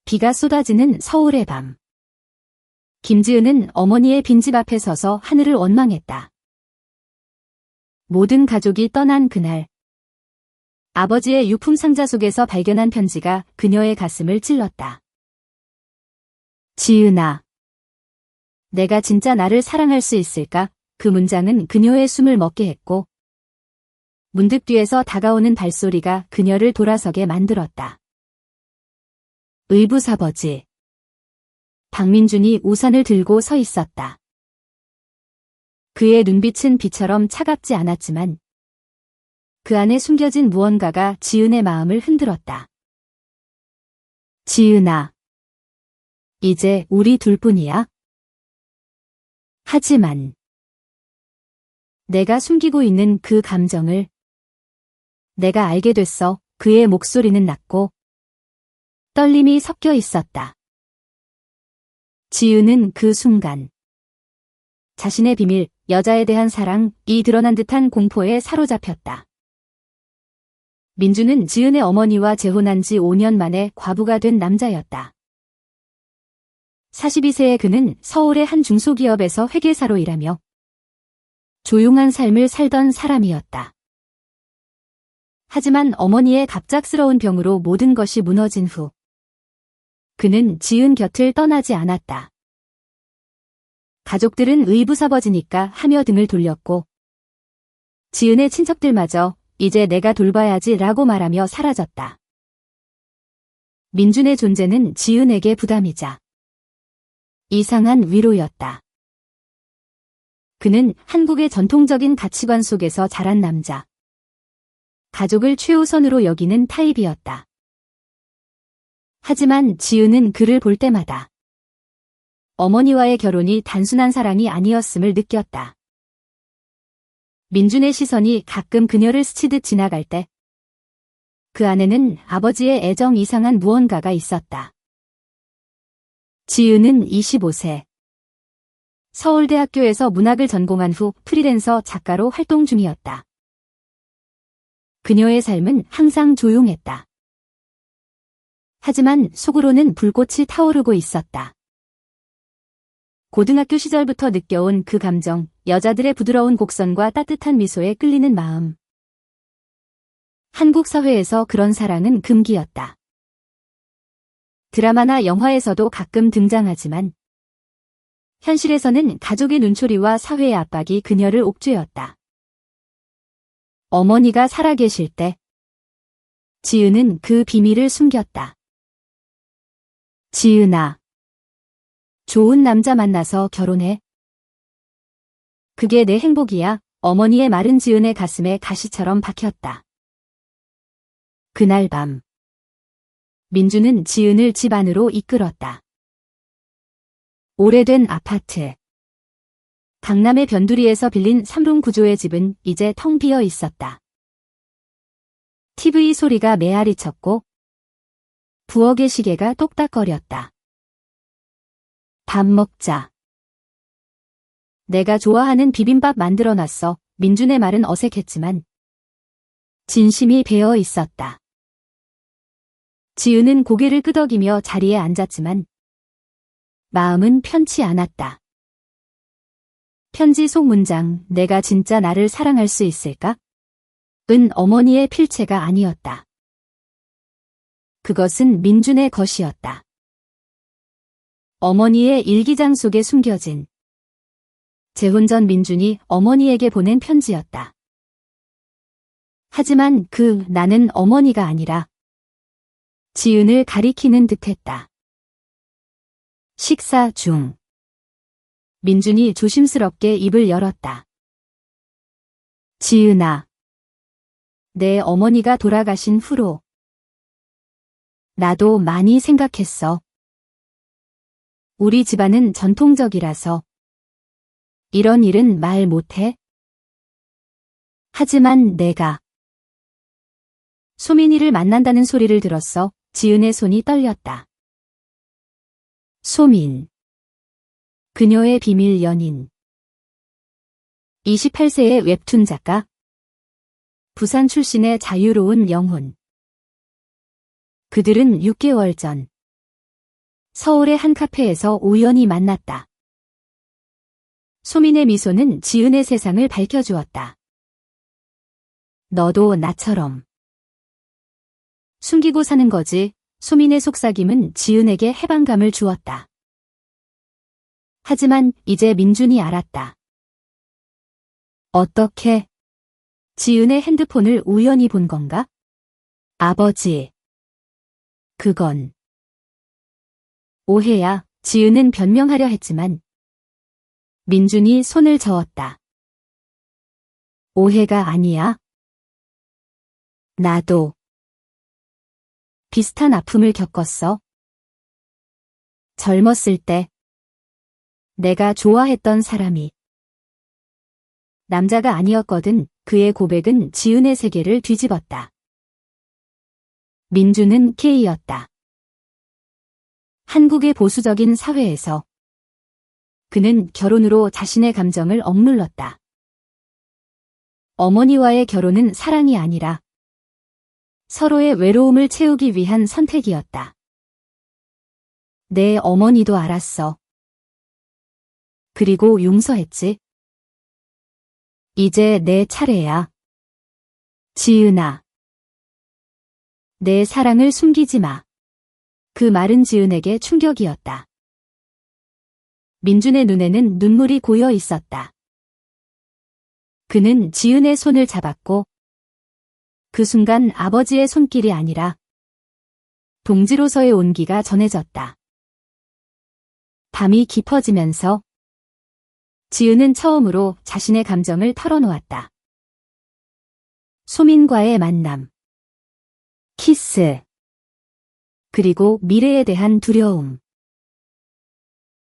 비가 쏟아지는 서울의 밤. 김지은은 어머니의 빈집 앞에 서서 하늘을 원망했다. 모든 가족이 떠난 그날, 아버지의 유품 상자 속에서 발견한 편지가 그녀의 가슴을 찔렀다. 지은아, 내가 진짜 나를 사랑할 수 있을까? 그 문장은 그녀의 숨을 멎게 했고, 문득 뒤에서 다가오는 발소리가 그녀를 돌아서게 만들었다. 의붓아버지. 박민준이 우산을 들고 서 있었다. 그의 눈빛은 비처럼 차갑지 않았지만 그 안에 숨겨진 무언가가 지은의 마음을 흔들었다. 지은아, 이제 우리 둘뿐이야? 하지만 내가 숨기고 있는 그 감정을 내가 알게 됐어. 그의 목소리는 낮고 떨림이 섞여 있었다. 지은은 그 순간 자신의 비밀, 여자에 대한 사랑이 드러난 듯한 공포에 사로잡혔다. 민주는 지은의 어머니와 재혼한 지 5년 만에 과부가 된 남자였다. 42세의 그는 서울의 한 중소기업에서 회계사로 일하며 조용한 삶을 살던 사람이었다. 하지만 어머니의 갑작스러운 병으로 모든 것이 무너진 후 그는 지은 곁을 떠나지 않았다. 가족들은 의붓아버지니까 하며 등을 돌렸고 지은의 친척들마저 이제 내가 돌봐야지 라고 말하며 사라졌다. 민준의 존재는 지은에게 부담이자 이상한 위로였다. 그는 한국의 전통적인 가치관 속에서 자란 남자. 가족을 최우선으로 여기는 타입이었다. 하지만 지은은 그를 볼 때마다 어머니와의 결혼이 단순한 사랑이 아니었음을 느꼈다. 민준의 시선이 가끔 그녀를 스치듯 지나갈 때 그 안에는 아버지의 애정 이상한 무언가가 있었다. 지은은 25세. 서울대학교에서 문학을 전공한 후 프리랜서 작가로 활동 중이었다. 그녀의 삶은 항상 조용했다. 하지만 속으로는 불꽃이 타오르고 있었다. 고등학교 시절부터 느껴온 그 감정, 여자들의 부드러운 곡선과 따뜻한 미소에 끌리는 마음. 한국 사회에서 그런 사랑은 금기였다. 드라마나 영화에서도 가끔 등장하지만 현실에서는 가족의 눈초리와 사회의 압박이 그녀를 옥죄었다. 어머니가 살아계실 때 지은은 그 비밀을 숨겼다. 지은아, 좋은 남자 만나서 결혼해. 그게 내 행복이야. 어머니의 말은 지은의 가슴에 가시처럼 박혔다. 그날 밤, 민주는 지은을 집 안으로 이끌었다. 오래된 아파트. 강남의 변두리에서 빌린 3룸 구조의 집은 이제 텅 비어 있었다. TV 소리가 메아리 쳤고 부엌의 시계가 똑딱거렸다. 밥 먹자. 내가 좋아하는 비빔밥 만들어놨어. 민준의 말은 어색했지만 진심이 배어 있었다. 지은은 고개를 끄덕이며 자리에 앉았지만 마음은 편치 않았다. 편지 속 문장, 내가 진짜 나를 사랑할 수 있을까? 은 어머니의 필체가 아니었다. 그것은 민준의 것이었다. 어머니의 일기장 속에 숨겨진 재혼 전 민준이 어머니에게 보낸 편지였다. 하지만 그 나는 어머니가 아니라 지은을 가리키는 듯했다. 식사 중 민준이 조심스럽게 입을 열었다. 지은아, 내 어머니가 돌아가신 후로 나도 많이 생각했어. 우리 집안은 전통적이라서 이런 일은 말 못해. 하지만 내가 소민이를 만난다는 소리를 들었어. 지은의 손이 떨렸다. 소민. 그녀의 비밀 연인. 28세의 웹툰 작가. 부산 출신의 자유로운 영혼. 그들은 6개월 전 서울의 한 카페에서 우연히 만났다. 소민의 미소는 지은의 세상을 밝혀주었다. 너도 나처럼 숨기고 사는 거지. 소민의 속삭임은 지은에게 해방감을 주었다. 하지만 이제 민준이 알았다. 어떻게? 지은의 핸드폰을 우연히 본 건가? 아버지. 그건 오해야. 지은은 변명하려 했지만 민준이 손을 저었다. 오해가 아니야. 나도 비슷한 아픔을 겪었어. 젊었을 때 내가 좋아했던 사람이 남자가 아니었거든. 그의 고백은 지은의 세계를 뒤집었다. 민준은 K였다. 한국의 보수적인 사회에서 그는 결혼으로 자신의 감정을 억눌렀다. 어머니와의 결혼은 사랑이 아니라 서로의 외로움을 채우기 위한 선택이었다. 내 어머니도 알았어. 그리고 용서했지. 이제 내 차례야. 지은아. 내 사랑을 숨기지 마. 그 말은 지은에게 충격이었다. 민준의 눈에는 눈물이 고여 있었다. 그는 지은의 손을 잡았고 그 순간 아버지의 손길이 아니라 동지로서의 온기가 전해졌다. 밤이 깊어지면서 지은은 처음으로 자신의 감정을 털어놓았다. 소민과의 만남, 키스, 그리고 미래에 대한 두려움.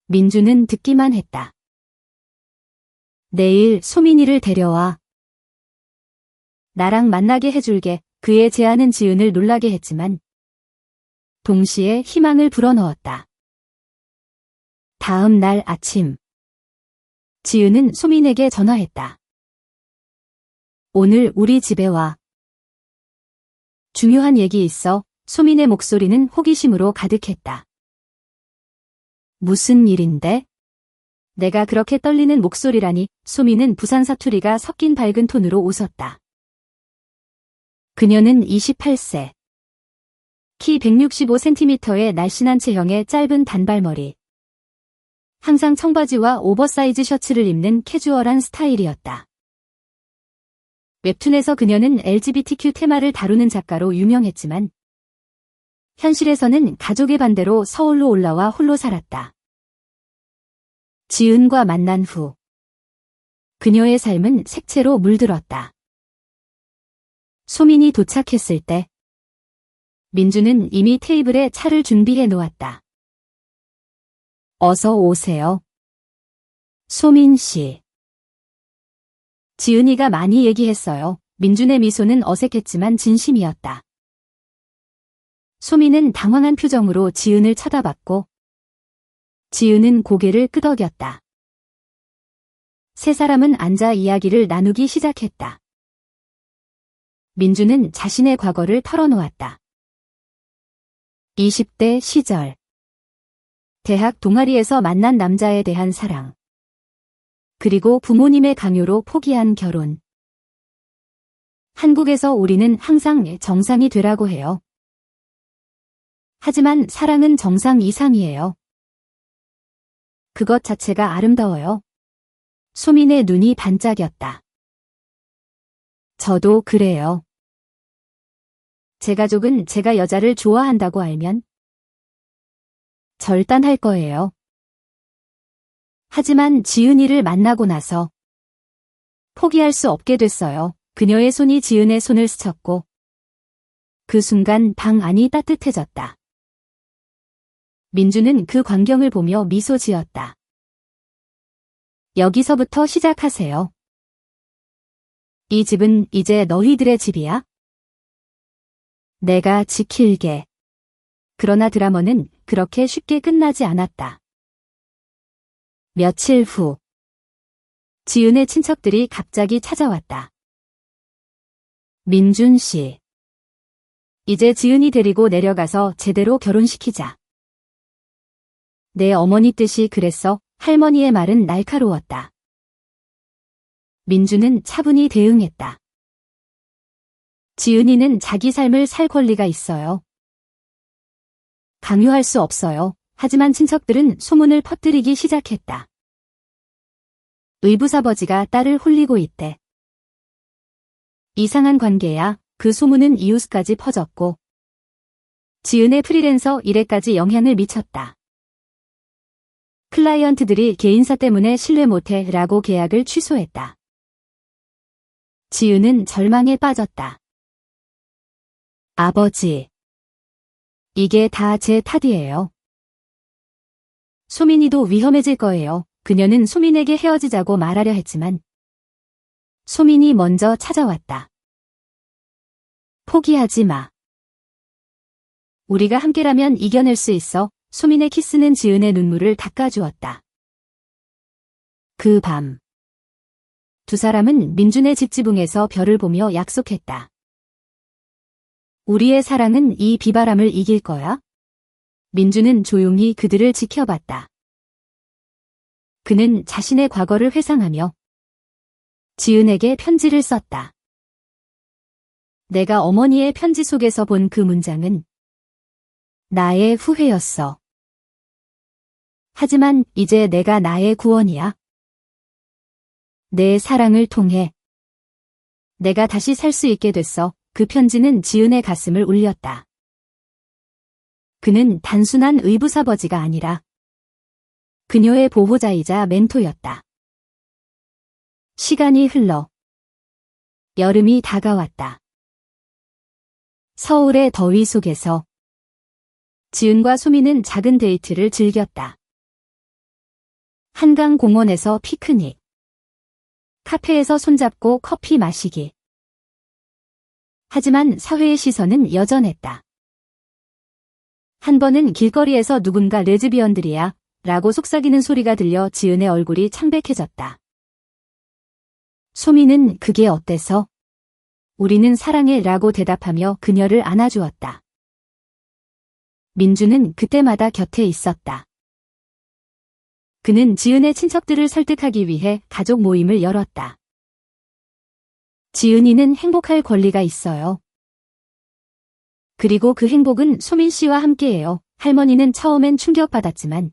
민준은 듣기만 했다. 내일 소민이를 데려와. 나랑 만나게 해줄게. 그의 제안은 지은을 놀라게 했지만 동시에 희망을 불어넣었다. 다음 날 아침 지은은 소민에게 전화했다. 오늘 우리 집에 와. 중요한 얘기 있어. 소민의 목소리는 호기심으로 가득했다. 무슨 일인데? 내가 그렇게 떨리는 목소리라니. 소민은 부산 사투리가 섞인 밝은 톤으로 웃었다. 그녀는 28세. 키 165cm의 날씬한 체형의 짧은 단발머리. 항상 청바지와 오버사이즈 셔츠를 입는 캐주얼한 스타일이었다. 웹툰에서 그녀는 LGBTQ 테마를 다루는 작가로 유명했지만 현실에서는 가족의 반대로 서울로 올라와 홀로 살았다. 지은과 만난 후 그녀의 삶은 색채로 물들었다. 소민이 도착했을 때 민주는 이미 테이블에 차를 준비해 놓았다. 어서 오세요. 소민 씨. 지은이가 많이 얘기했어요. 민준의 미소는 어색했지만 진심이었다. 소민은 당황한 표정으로 지은을 쳐다봤고 지은은 고개를 끄덕였다. 세 사람은 앉아 이야기를 나누기 시작했다. 민준은 자신의 과거를 털어놓았다. 20대 시절 대학 동아리에서 만난 남자에 대한 사랑, 그리고 부모님의 강요로 포기한 결혼. 한국에서 우리는 항상 정상이 되라고 해요. 하지만 사랑은 정상 이상이에요. 그것 자체가 아름다워요. 소민의 눈이 반짝였다. 저도 그래요. 제 가족은 제가 여자를 좋아한다고 알면 절단할 거예요. 하지만 지은이를 만나고 나서 포기할 수 없게 됐어요. 그녀의 손이 지은의 손을 스쳤고 그 순간 방 안이 따뜻해졌다. 민주는 그 광경을 보며 미소 지었다. 여기서부터 시작하세요. 이 집은 이제 너희들의 집이야? 내가 지킬게. 그러나 드라마는 그렇게 쉽게 끝나지 않았다. 며칠 후 지은의 친척들이 갑자기 찾아왔다. 민준 씨. 이제 지은이 데리고 내려가서 제대로 결혼시키자. 내 어머니 뜻이 그랬어. 할머니의 말은 날카로웠다. 민주는 차분히 대응했다. 지은이는 자기 삶을 살 권리가 있어요. 강요할 수 없어요. 하지만 친척들은 소문을 퍼뜨리기 시작했다. 의붓아버지가 딸을 홀리고 있대. 이상한 관계야. 그 소문은 이웃까지 퍼졌고 지은의 프리랜서 일에까지 영향을 미쳤다. 클라이언트들이 개인사 때문에 신뢰 못해 라고 계약을 취소했다. 지은은 절망에 빠졌다. 아버지, 이게 다 제 탓이에요. 소민이도 위험해질 거예요. 그녀는 소민에게 헤어지자고 말하려 했지만 소민이 먼저 찾아왔다. 포기하지 마. 우리가 함께라면 이겨낼 수 있어. 소민의 키스는 지은의 눈물을 닦아주었다. 그 밤, 두 사람은 민준의 집 지붕에서 별을 보며 약속했다. 우리의 사랑은 이 비바람을 이길 거야. 민준은 조용히 그들을 지켜봤다. 그는 자신의 과거를 회상하며 지은에게 편지를 썼다. 내가 어머니의 편지 속에서 본 그 문장은 나의 후회였어. 하지만 이제 내가 나의 구원이야. 내 사랑을 통해 내가 다시 살 수 있게 됐어. 그 편지는 지은의 가슴을 울렸다. 그는 단순한 의붓아버지가 아니라 그녀의 보호자이자 멘토였다. 시간이 흘러 여름이 다가왔다. 서울의 더위 속에서 지은과 소민은 작은 데이트를 즐겼다. 한강 공원에서 피크닉, 카페에서 손잡고 커피 마시기. 하지만 사회의 시선은 여전했다. 한 번은 길거리에서 누군가 레즈비언들이야 라고 속삭이는 소리가 들려 지은의 얼굴이 창백해졌다. 소민은 그게 어때서? 우리는 사랑해 라고 대답하며 그녀를 안아주었다. 민주는 그때마다 곁에 있었다. 그는 지은의 친척들을 설득하기 위해 가족 모임을 열었다. 지은이는 행복할 권리가 있어요. 그리고 그 행복은 소민 씨와 함께해요. 할머니는 처음엔 충격받았지만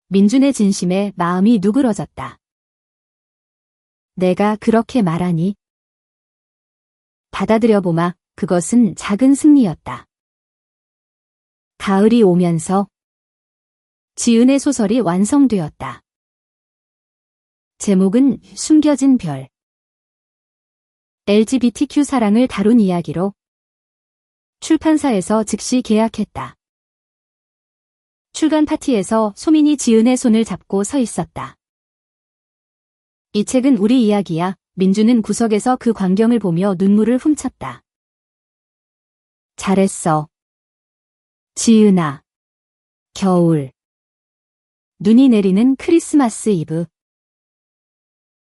민준의 진심에 마음이 누그러졌다. 내가 그렇게 말하니? 받아들여보마. 그것은 작은 승리였다. 가을이 오면서 지은의 소설이 완성되었다. 제목은 숨겨진 별. LGBTQ 사랑을 다룬 이야기로 출판사에서 즉시 계약했다. 출간 파티에서 소민이 지은의 손을 잡고 서 있었다. 이 책은 우리 이야기야. 민주는 구석에서 그 광경을 보며 눈물을 훔쳤다. 잘했어. 지은아. 겨울. 눈이 내리는 크리스마스 이브.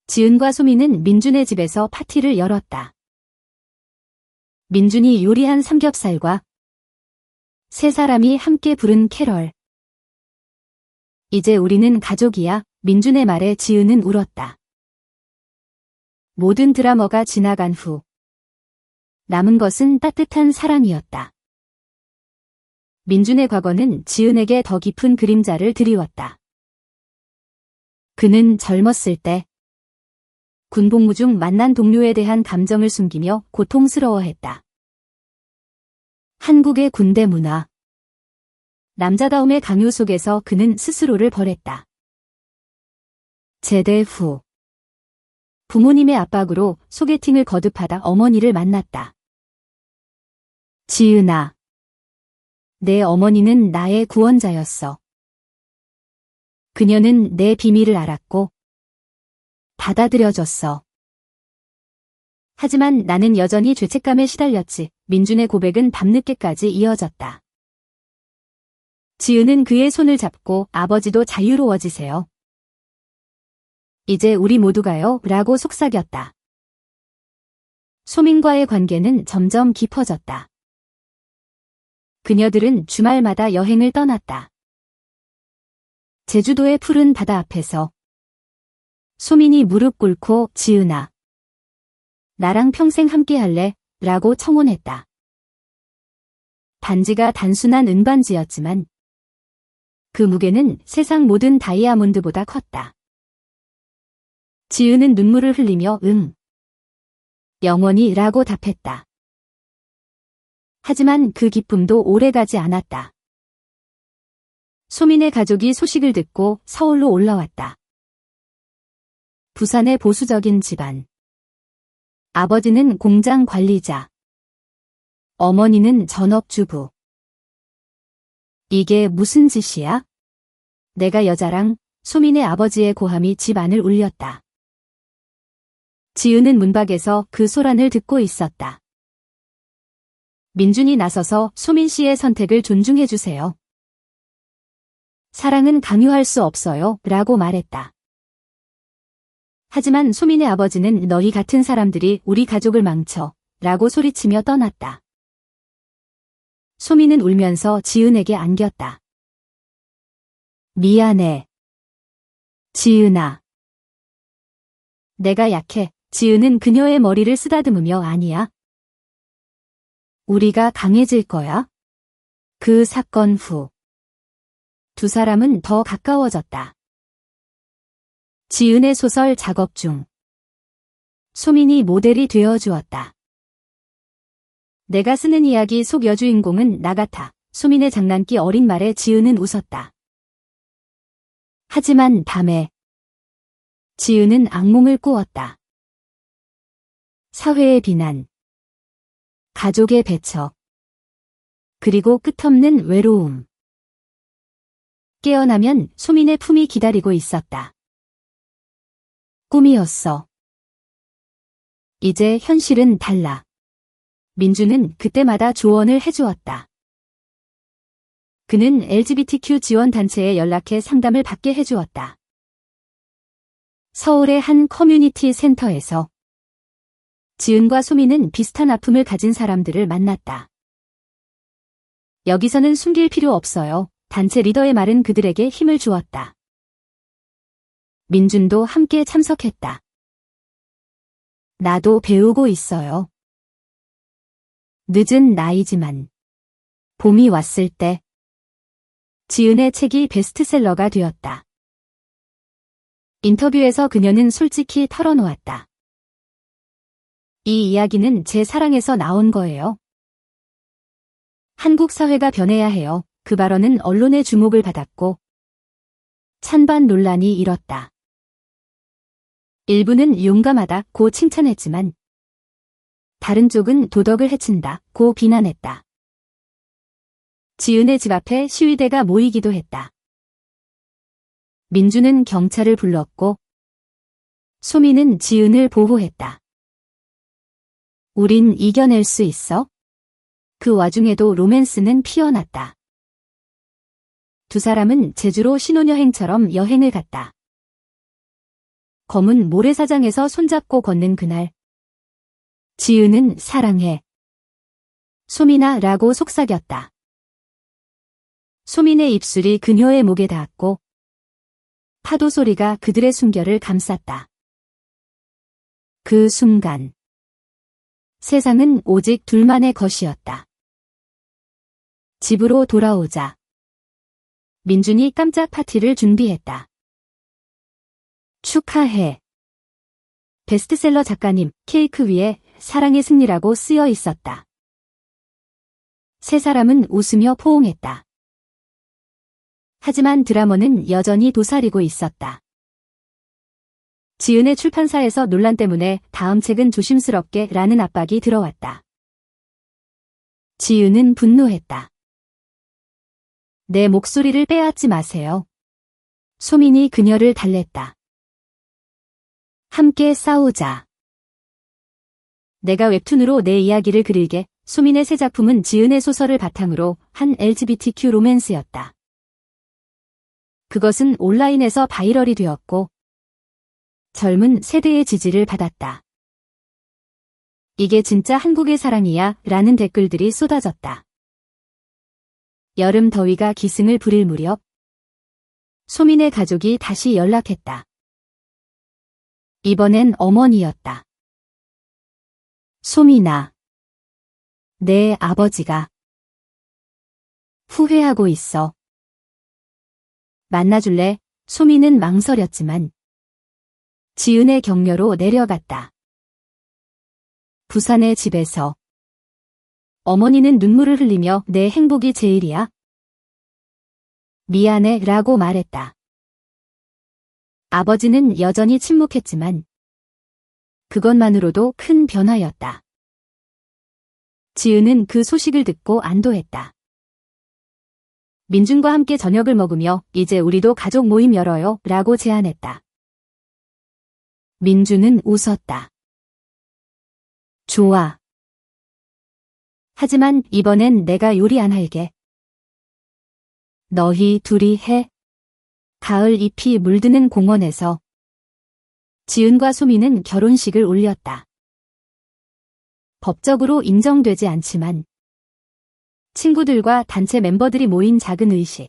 지은과 소민은 민준의 집에서 파티를 열었다. 민준이 요리한 삼겹살과 세 사람이 함께 부른 캐럴. 이제 우리는 가족이야. 민준의 말에 지은은 울었다. 모든 드라마가 지나간 후 남은 것은 따뜻한 사랑이었다. 민준의 과거는 지은에게 더 깊은 그림자를 드리웠다. 그는 젊었을 때 군복무 중 만난 동료에 대한 감정을 숨기며 고통스러워했다. 한국의 군대 문화. 남자다움의 강요 속에서 그는 스스로를 버렸다. 제대 후 부모님의 압박으로 소개팅을 거듭하다 어머니를 만났다. 지은아. 내 어머니는 나의 구원자였어. 그녀는 내 비밀을 알았고 받아들여줬어. 하지만 나는 여전히 죄책감에 시달렸지. 민준의 고백은 밤늦게까지 이어졌다. 지은은 그의 손을 잡고 아버지도 자유로워지세요. 이제 우리 모두가요 라고 속삭였다. 소민과의 관계는 점점 깊어졌다. 그녀들은 주말마다 여행을 떠났다. 제주도의 푸른 바다 앞에서 소민이 무릎 꿇고 지은아, 나랑 평생 함께할래? 라고 청혼했다. 반지가 단순한 은반지였지만 그 무게는 세상 모든 다이아몬드보다 컸다. 지은은 눈물을 흘리며 응, 영원히 라고 답했다. 하지만 그 기쁨도 오래가지 않았다. 소민의 가족이 소식을 듣고 서울로 올라왔다. 부산의 보수적인 집안. 아버지는 공장 관리자. 어머니는 전업주부. 이게 무슨 짓이야? 내가 여자랑 소민의 아버지의 고함이 집 안을 울렸다. 지은은 문밖에서 그 소란을 듣고 있었다. 민준이 나서서 소민 씨의 선택을 존중해주세요. 사랑은 강요할 수 없어요. 라고 말했다. 하지만 소민의 아버지는 너희 같은 사람들이 우리 가족을 망쳐. 라고 소리치며 떠났다. 소민은 울면서 지은에게 안겼다. 미안해. 지은아. 내가 약해. 지은은 그녀의 머리를 쓰다듬으며 아니야. 우리가 강해질 거야. 그 사건 후 두 사람은 더 가까워졌다. 지은의 소설 작업 중 소민이 모델이 되어주었다. 내가 쓰는 이야기 속 여주인공은 나 같아. 소민의 장난기 어린 말에 지은은 웃었다. 하지만 밤에 지은은 악몽을 꾸었다. 사회의 비난, 가족의 배척, 그리고 끝없는 외로움. 깨어나면 소민의 품이 기다리고 있었다. 꿈이었어. 이제 현실은 달라. 민주는 그때마다 조언을 해주었다. 그는 LGBTQ 지원단체에 연락해 상담을 받게 해주었다. 서울의 한 커뮤니티 센터에서 지은과 소민은 비슷한 아픔을 가진 사람들을 만났다. 여기서는 숨길 필요 없어요. 단체 리더의 말은 그들에게 힘을 주었다. 민준도 함께 참석했다. 나도 배우고 있어요. 늦은 나이지만 봄이 왔을 때 지은의 책이 베스트셀러가 되었다. 인터뷰에서 그녀는 솔직히 털어놓았다. 이 이야기는 제 사랑에서 나온 거예요. 한국 사회가 변해야 해요. 그 발언은 언론의 주목을 받았고 찬반 논란이 일었다. 일부는 용감하다고 칭찬했지만 다른 쪽은 도덕을 해친다고 비난했다. 지은의 집 앞에 시위대가 모이기도 했다. 민주는 경찰을 불렀고 소민은 지은을 보호했다. 우린 이겨낼 수 있어? 그 와중에도 로맨스는 피어났다. 두 사람은 제주로 신혼여행처럼 여행을 갔다. 검은 모래사장에서 손잡고 걷는 그날 지은은 사랑해. 소민아 라고 속삭였다. 소민의 입술이 그녀의 목에 닿았고 파도 소리가 그들의 숨결을 감쌌다. 그 순간 세상은 오직 둘만의 것이었다. 집으로 돌아오자 민준이 깜짝 파티를 준비했다. 축하해. 베스트셀러 작가님, 케이크 위에 사랑의 승리라고 쓰여 있었다. 세 사람은 웃으며 포옹했다. 하지만 드라머는 여전히 도사리고 있었다. 지은의 출판사에서 논란 때문에 다음 책은 조심스럽게 라는 압박이 들어왔다. 지은은 분노했다. 내 목소리를 빼앗지 마세요. 소민이 그녀를 달랬다. 함께 싸우자. 내가 웹툰으로 내 이야기를 그릴게. 소민의 새 작품은 지은의 소설을 바탕으로 한 LGBTQ 로맨스였다. 그것은 온라인에서 바이럴이 되었고 젊은 세대의 지지를 받았다. 이게 진짜 한국의 사랑이야 라는 댓글들이 쏟아졌다. 여름 더위가 기승을 부릴 무렵 소민의 가족이 다시 연락했다. 이번엔 어머니였다. 소민아, 내 아버지가 후회하고 있어. 만나줄래? 소민은 망설였지만 지은의 격려로 내려갔다. 부산의 집에서 어머니는 눈물을 흘리며 내 행복이 제일이야. 미안해 라고 말했다. 아버지는 여전히 침묵했지만 그것만으로도 큰 변화였다. 지은은 그 소식을 듣고 안도했다. 민준과 함께 저녁을 먹으며 이제 우리도 가족 모임 열어요 라고 제안했다. 민준은 웃었다. 좋아. 하지만 이번엔 내가 요리 안 할게. 너희 둘이 해. 가을 잎이 물드는 공원에서 지은과 소민은 결혼식을 올렸다. 법적으로 인정되지 않지만 친구들과 단체 멤버들이 모인 작은 의식.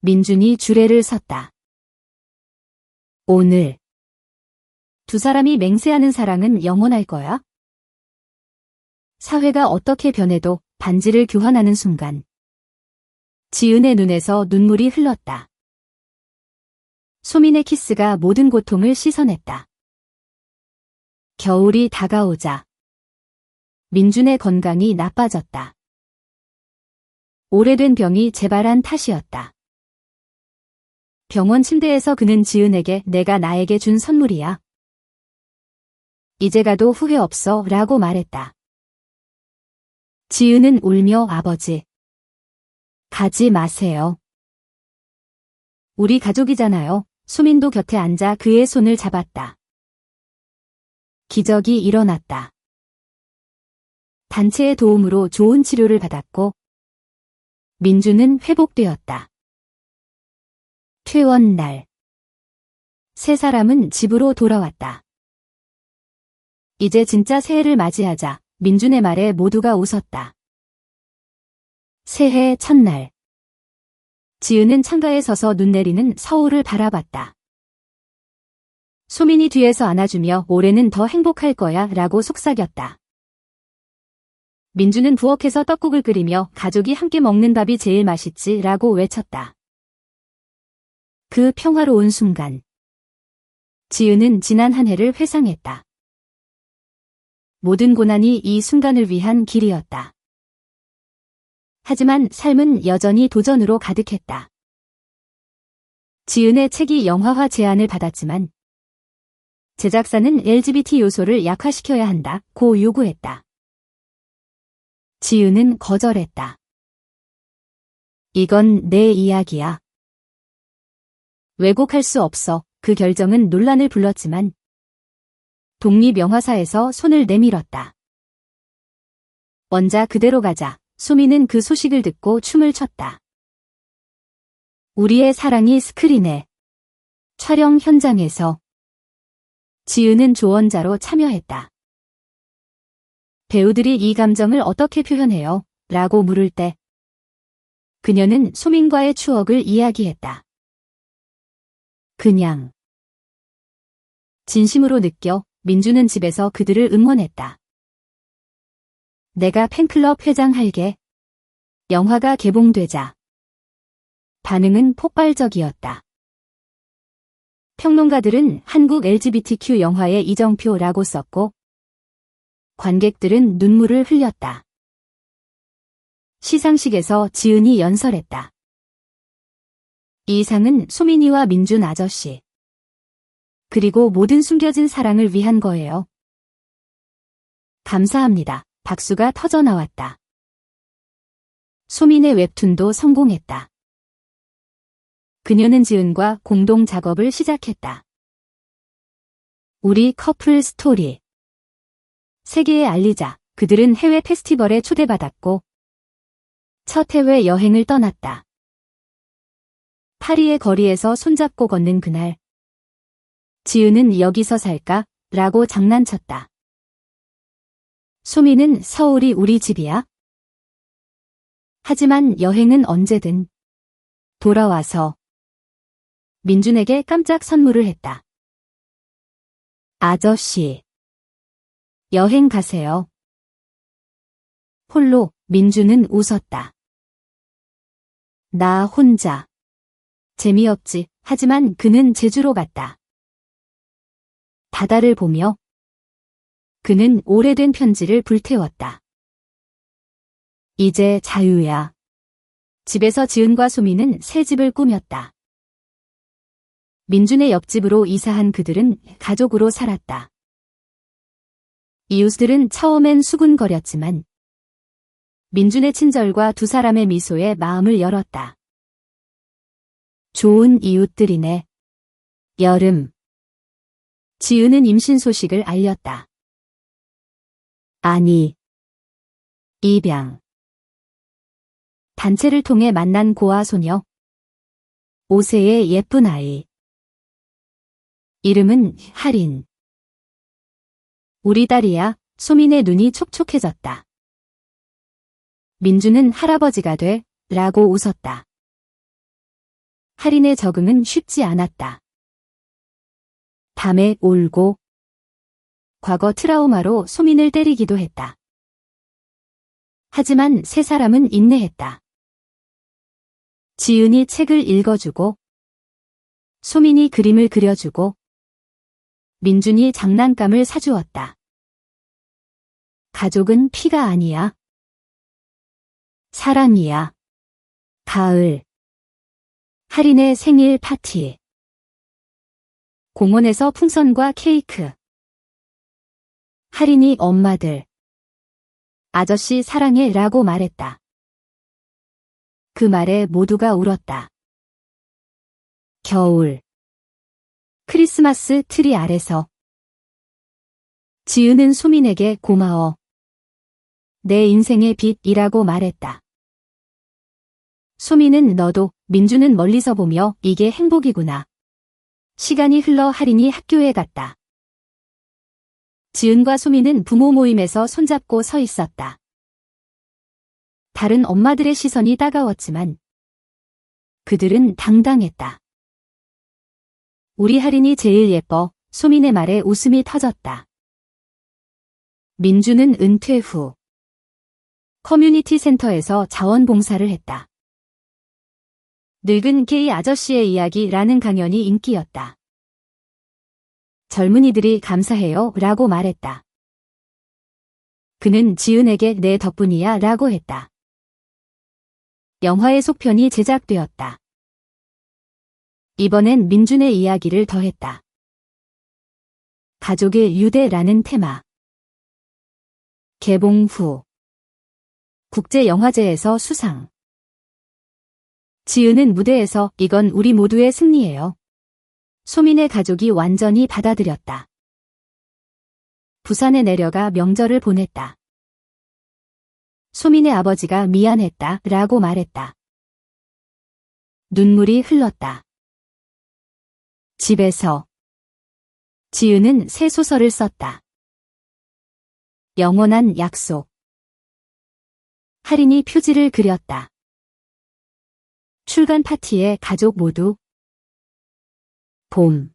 민준이 주례를 섰다. 오늘 두 사람이 맹세하는 사랑은 영원할 거야. 사회가 어떻게 변해도 반지를 교환하는 순간 지은의 눈에서 눈물이 흘렀다. 소민의 키스가 모든 고통을 씻어냈다. 겨울이 다가오자 민준의 건강이 나빠졌다. 오래된 병이 재발한 탓이었다. 병원 침대에서 그는 지은에게 내가 나에게 준 선물이야. 이제 가도 후회 없어 라고 말했다. 지은은 울며 아버지, 가지 마세요. 우리 가족이잖아요. 소민도 곁에 앉아 그의 손을 잡았다. 기적이 일어났다. 단체의 도움으로 좋은 치료를 받았고 민준은 회복되었다. 퇴원날 세 사람은 집으로 돌아왔다. 이제 진짜 새해를 맞이하자. 민준의 말에 모두가 웃었다. 새해 첫날 지은은 창가에 서서 눈 내리는 서울을 바라봤다. 소민이 뒤에서 안아주며 올해는 더 행복할 거야 라고 속삭였다. 민준은 부엌에서 떡국을 끓이며 가족이 함께 먹는 밥이 제일 맛있지 라고 외쳤다. 그 평화로운 순간 지은은 지난 한 해를 회상했다. 모든 고난이 이 순간을 위한 길이었다. 하지만 삶은 여전히 도전으로 가득했다. 지은의 책이 영화화 제안을 받았지만 제작사는 LGBT 요소를 약화시켜야 한다고 요구했다. 지은은 거절했다. 이건 내 이야기야. 왜곡할 수 없어. 그 결정은 논란을 불렀지만 독립영화사에서 손을 내밀었다. 원작 그대로 가자. 소민은 그 소식을 듣고 춤을 췄다. 우리의 사랑이 스크린에 촬영 현장에서 지은은 조언자로 참여했다. 배우들이 이 감정을 어떻게 표현해요? 라고 물을 때 그녀는 소민과의 추억을 이야기했다. 그냥 진심으로 느껴. 민준은 집에서 그들을 응원했다. 내가 팬클럽 회장할게. 영화가 개봉되자 반응은 폭발적이었다. 평론가들은 한국 LGBTQ 영화의 이정표라고 썼고 관객들은 눈물을 흘렸다. 시상식에서 지은이 연설했다. 이 상은 소민이와 민준 아저씨 그리고 모든 숨겨진 사랑을 위한 거예요. 감사합니다. 박수가 터져나왔다. 소민의 웹툰도 성공했다. 그녀는 지은과 공동 작업을 시작했다. 우리 커플 스토리. 세계에 알리자. 그들은 해외 페스티벌에 초대받았고 첫 해외 여행을 떠났다. 파리의 거리에서 손잡고 걷는 그날 지은은 여기서 살까? 라고 장난쳤다. 소민은 서울이 우리 집이야? 하지만 여행은 언제든 돌아와서 민준에게 깜짝 선물을 했다. 아저씨, 여행 가세요. 홀로 민준은 웃었다. 나 혼자. 재미없지. 하지만 그는 제주로 갔다. 바다를 보며 그는 오래된 편지를 불태웠다. 이제 자유야. 집에서 지은과 소미는 새 집을 꾸몄다. 민준의 옆집으로 이사한 그들은 가족으로 살았다. 이웃들은 처음엔 수군거렸지만 민준의 친절과 두 사람의 미소에 마음을 열었다. 좋은 이웃들이네. 여름. 지은은 임신 소식을 알렸다. 아니. 입양. 단체를 통해 만난 고아 소녀. 5세의 예쁜 아이. 이름은 하린. 우리 딸이야. 소민의 눈이 촉촉해졌다. 민준은 할아버지가 돼. 라고 웃었다. 하린의 적응은 쉽지 않았다. 밤에 울고 과거 트라우마로 소민을 때리기도 했다. 하지만 세 사람은 인내했다. 지은이 책을 읽어주고 소민이 그림을 그려주고 민준이 장난감을 사주었다. 가족은 피가 아니야. 사랑이야. 가을. 하린의 생일 파티. 공원에서 풍선과 케이크. 하린이 엄마들. 아저씨 사랑해 라고 말했다. 그 말에 모두가 울었다. 겨울. 크리스마스 트리 아래서. 지은은 소민에게 고마워. 내 인생의 빛이라고 말했다. 소민은 너도, 민준은 멀리서 보며 이게 행복이구나. 시간이 흘러 하린이 학교에 갔다. 지은과 소민은 부모 모임에서 손잡고 서 있었다. 다른 엄마들의 시선이 따가웠지만 그들은 당당했다. 우리 하린이 제일 예뻐. 소민의 말에 웃음이 터졌다. 민준은 은퇴 후 커뮤니티 센터에서 자원봉사를 했다. 늙은 게이 아저씨의 이야기라는 강연이 인기였다. 젊은이들이 감사해요 라고 말했다. 그는 지은에게 내 덕분이야 라고 했다. 영화의 속편이 제작되었다. 이번엔 민준의 이야기를 더했다. 가족의 유대라는 테마. 개봉 후 국제영화제에서 수상. 지은은 무대에서 이건 우리 모두의 승리예요. 소민의 가족이 완전히 받아들였다. 부산에 내려가 명절을 보냈다. 소민의 아버지가 미안했다 라고 말했다. 눈물이 흘렀다. 집에서 지은은 새 소설을 썼다. 영원한 약속. 하린이 표지를 그렸다. 출간 파티에 가족 모두. 봄.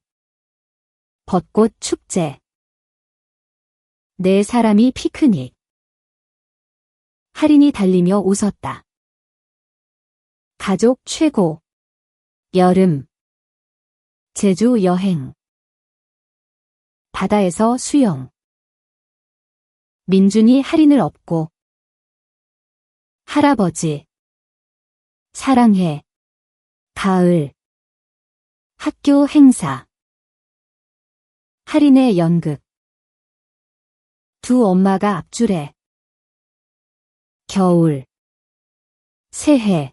벚꽃 축제. 네 사람이 피크닉. 하린이 달리며 웃었다. 가족 최고. 여름. 제주 여행. 바다에서 수영. 민준이 하린을 업고. 할아버지. 사랑해. 가을. 학교 행사. 하린의 연극. 두 엄마가 앞줄에. 겨울. 새해.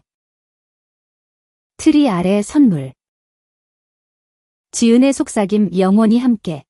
트리 아래 선물. 지은의 속삭임 영원히 함께.